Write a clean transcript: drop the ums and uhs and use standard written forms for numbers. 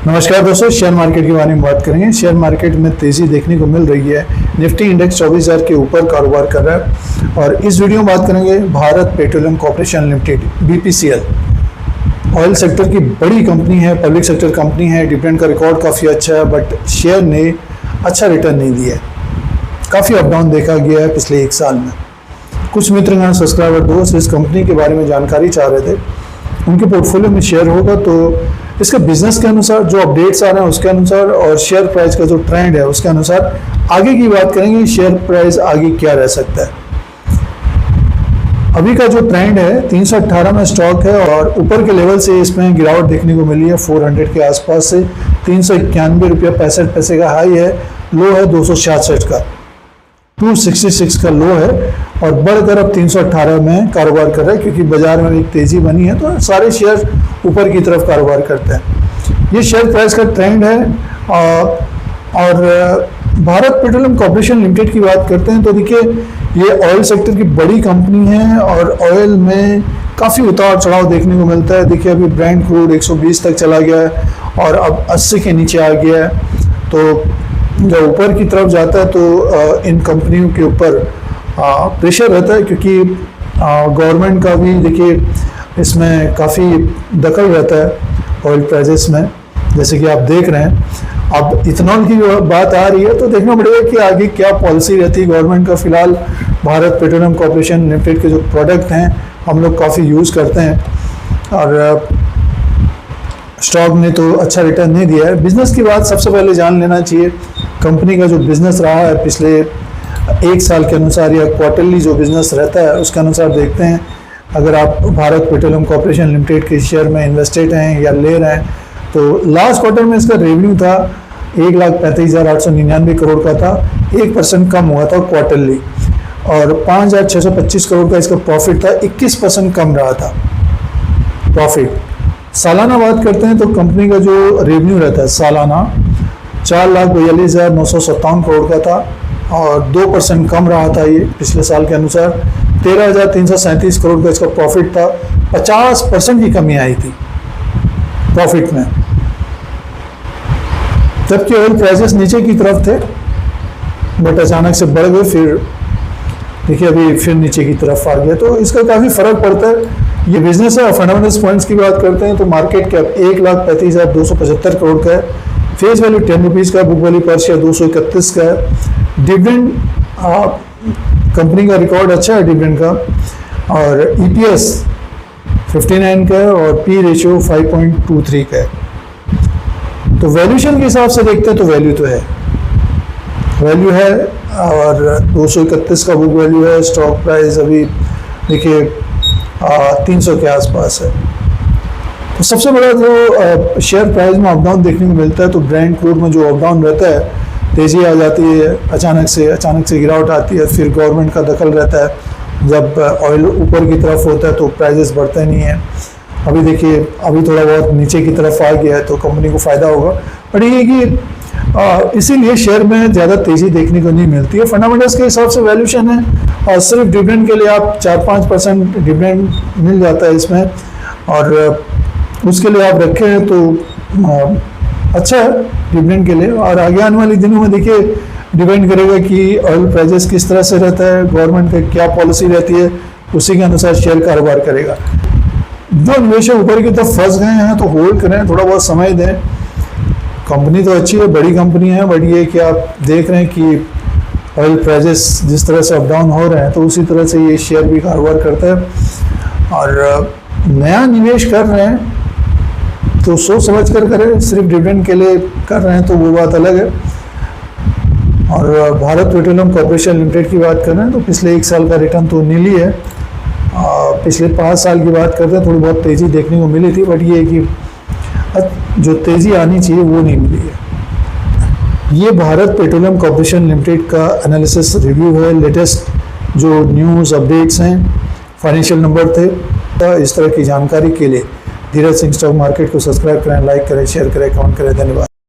नमस्कार दोस्तों, share market के बारे में बात करेंगे। शेयर मार्केट में तेजी देखने को मिल रही है। निफ्टी इंडेक्स 24,000 के ऊपर कारोबार कर रहा है। और इस वीडियो में बात करेंगे Bharat petroleum corporation limited BPCL। Oil sector की बड़ी कंपनी है, पब्लिक सेक्टर कंपनी है। डिविडेंड का रिकॉर्ड काफ़ी अच्छा है, बट शेयर ने अच्छा रिटर्न नहीं दिया है। काफ़ी अप डाउन देखा गया है पिछले 1 साल में। कुछ मित्रगण सब्सक्राइबर दोस्त इस कंपनी के बारे में जानकारी चाह रहे थे। उनके पोर्टफोलियो में शेयर होगा तो इसके बिजनेस के अनुसार जो अपडेट्स आ रहे हैं उसके अनुसार और शेयर प्राइस का जो ट्रेंड है उसके अनुसार आगे की बात करेंगे। शेयर प्राइस आगे क्या रह सकता है। अभी का जो ट्रेंड है 318 में स्टॉक है और ऊपर के लेवल से इसमें गिरावट देखने को मिली है। 400 के आसपास से 391 रुपया 65 पैसे का हाई है। लो है 266 का, 266 का लो है और बढ़कर अब 318 में कारोबार कर रहा है, क्योंकि बाजार में एक तेजी बनी है तो सारे शेयर ऊपर की तरफ कारोबार करते हैं। ये शेयर प्राइस का ट्रेंड है। और भारत पेट्रोलियम कॉर्पोरेशन लिमिटेड की बात करते हैं तो देखिए, ये ऑयल सेक्टर की बड़ी कंपनी है और ऑयल में काफ़ी उतार चढ़ाव देखने को मिलता है। देखिए, अभी ब्रेंट क्रूड 120 तक चला गया है और अब 80 के नीचे आ गया है। तो जब ऊपर की तरफ जाता है तो इन कंपनियों के ऊपर प्रेशर रहता है, क्योंकि गवर्नमेंट का भी देखिए इसमें काफ़ी दखल रहता है ऑयल प्राइसेस में, जैसे कि आप देख रहे हैं। अब इथेनॉल की बात आ रही है तो देखना पड़ेगा कि आगे क्या पॉलिसी रहती है गवर्नमेंट का। फिलहाल भारत पेट्रोलियम कॉर्पोरेशन लिमिटेड के जो प्रोडक्ट हैं हम लोग काफ़ी यूज़ करते हैं और स्टॉक ने तो अच्छा रिटर्न नहीं दिया है। बिजनेस की बात सबसे पहले जान लेना चाहिए। कंपनी का जो बिजनेस रहा है पिछले 1 साल के अनुसार या क्वार्टरली जो बिजनेस रहता है उसके अनुसार देखते हैं। अगर आप भारत पेट्रोलियम कॉर्पोरेशन लिमिटेड के शेयर में इन्वेस्टेड हैं या ले रहे हैं तो लास्ट क्वार्टर में इसका रेवेन्यू था 1,35,899 करोड़ का था। 1% कम हुआ था क्वार्टरली और 5,625 करोड़ का इसका प्रॉफिट था। 21% कम रहा था प्रॉफिट। सालाना बात करते हैं तो कंपनी का जो रेवेन्यू रहता है सालाना 4,42,957 करोड़ का था और 2% कम रहा था ये पिछले साल के अनुसार। 13,337 करोड़ का इसका प्रॉफिट था। 50% की कमी आई थी प्रॉफिट में, जबकि ऑयल प्राइसेस नीचे की तरफ थे बट अचानक से बढ़ गए। फिर देखिए अभी फिर नीचे की तरफ आ गया, तो इसका काफ़ी फर्क पड़ता है। ये बिजनेस है। और फंडामेंटल्स पॉइंट्स की बात करते हैं तो मार्केट कैप 1,35,275 करोड़ का है। फेस वैल्यू 10 रुपीज़ का, बुक वैल्यू पर शेयर 231 का है। डिविडेंड कंपनी का रिकॉर्ड अच्छा है डिविडेंड का और EPS 59 का है और P रेशियो 5.23 का है। तो वैल्यूशन के हिसाब से देखते हैं तो वैल्यू तो है, वैल्यू है और 231 का बुक वैल्यू है। स्टॉक प्राइस अभी देखिए 300 के आसपास है। तो सबसे बड़ा जो शेयर प्राइस में अपडाउन देखने को मिलता है तो ब्रेंट क्रूड में जो अपडाउन रहता है, तेज़ी आ जाती है, अचानक से गिरावट आती है। फिर गवर्नमेंट का दखल रहता है। जब ऑयल ऊपर की तरफ होता है तो प्राइसेस बढ़ते नहीं हैं। अभी देखिए अभी थोड़ा बहुत नीचे की तरफ आ गया है तो कंपनी को फ़ायदा होगा। बट ये कि इसीलिए शेयर में ज़्यादा तेज़ी देखने को नहीं मिलती है। फंडामेंटल्स के हिसाब से वैल्यूशन है और सिर्फ डिविडेंड के लिए आप 4-5% डिविडेंड मिल जाता है इसमें और उसके लिए आप रखे हैं तो अच्छा है डिविडेंड के लिए। और आगे आने वाले दिनों में देखिए डिपेंड करेगा कि ऑयल प्राइसेस किस तरह से रहता है, गवर्नमेंट की क्या पॉलिसी रहती है, उसी के अनुसार शेयर कारोबार करेगा। जो निवेशक ऊपर की तरफ फंस गए हैं तो होल्ड करें, थोड़ा बहुत समय दें। कंपनी तो अच्छी है, बड़ी कंपनी है, बट ये कि आप देख रहे हैं कि ऑयल प्राइसेस जिस तरह से अप डाउन हो रहे हैं तो उसी तरह से ये शेयर भी कारोबार करता है। और नया निवेश कर रहे हैं तो सोच समझ कर करें। सिर्फ डिविडेंड के लिए कर रहे हैं तो वो बात अलग है। और भारत पेट्रोलियम कॉर्पोरेशन लिमिटेड की बात कर रहे हैं तो पिछले 1 साल का रिटर्न तो नीली है। पिछले 5 साल की बात करते हैं थोड़ी बहुत तेज़ी देखने को मिली थी, बट ये कि जो तेज़ी आनी चाहिए वो नहीं मिली है। ये भारत पेट्रोलियम कॉर्पोरेशन लिमिटेड का एनालिसिस रिव्यू है। लेटेस्ट जो न्यूज़ अपडेट्स हैं, फाइनेंशियल नंबर थे। इस तरह की जानकारी के लिए धीरज सिंह स्टॉक मार्केट को सब्सक्राइब करें, लाइक करें, शेयर करें, कमेंट करें। धन्यवाद।